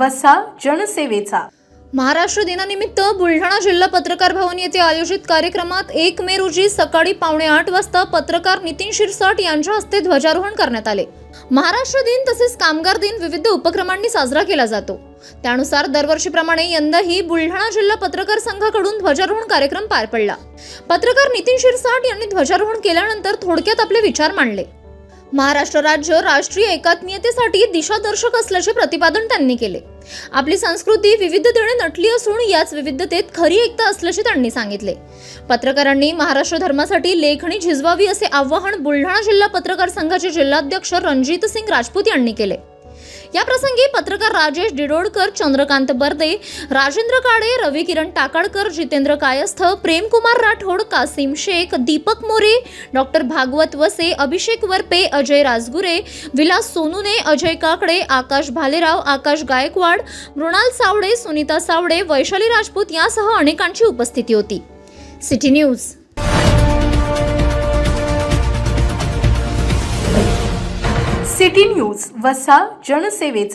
वसा जनसेवेचा। महाराष्ट्र दिनानिमित्त बुलढाणा जिल्हा पत्रकार भवन येथे आयोजित कार्यक्रमात 1 मे रोजी सकाळी 7:45 वाजता पत्रकार नितीन शिरसाट यांच्या हस्ते ध्वजारोहण करण्यात आले। महाराष्ट्र दिन तसेच कामगार दिन विविध उपक्रमांनी साजरा केला जातो। त्यानुसार दरवर्षीप्रमाणे यंदाही बुलढाणा जिल्हा पत्रकार संघाकडून ध्वजारोहण कार्यक्रम पार पडला। पत्रकार नितीन शिरसाट यांनी ध्वजारोहण केल्यानंतर थोडक्यात आपले विचार मांडले। महाराष्ट्र राज्य राष्ट्रीय एकात्मीयतेसाठी दिशादर्शक असल्याचे प्रतिपादन त्यांनी केले। आपली संस्कृती विविधतेने नटली असून याच विविधतेत खरी एकता असल्याचे त्यांनी सांगितले। पत्रकारांनी महाराष्ट्र धर्मासाठी लेखणी झिजवावी असे आवाहन बुलढाणा जिल्हा पत्रकार संघाचे जिल्हाध्यक्ष रणजित सिंग राजपूत यांनी केले। या प्रसंगी पत्रकार राजेश डिडोडकर, चंद्रकांत बर्दे, राजेंद्र काळे, रवी किरण टाकाळकर, जितेंद्र कायस्थ, प्रेमकुमार राठोड, कासिम शेख, दीपक मोरे, डॉक्टर भागवत वसे, अभिषेक वरपे, अजय राजगुरे, विलास सोनुने, अजय काकडे, आकाश भालेराव, आकाश गायकवाड, मृणाल सावडे, सुनीता सावडे, वैशाली राजपूत यासह अनेकांची उपस्थिती होती। City news. सिटी न्यूज वसा जनसेवेचा।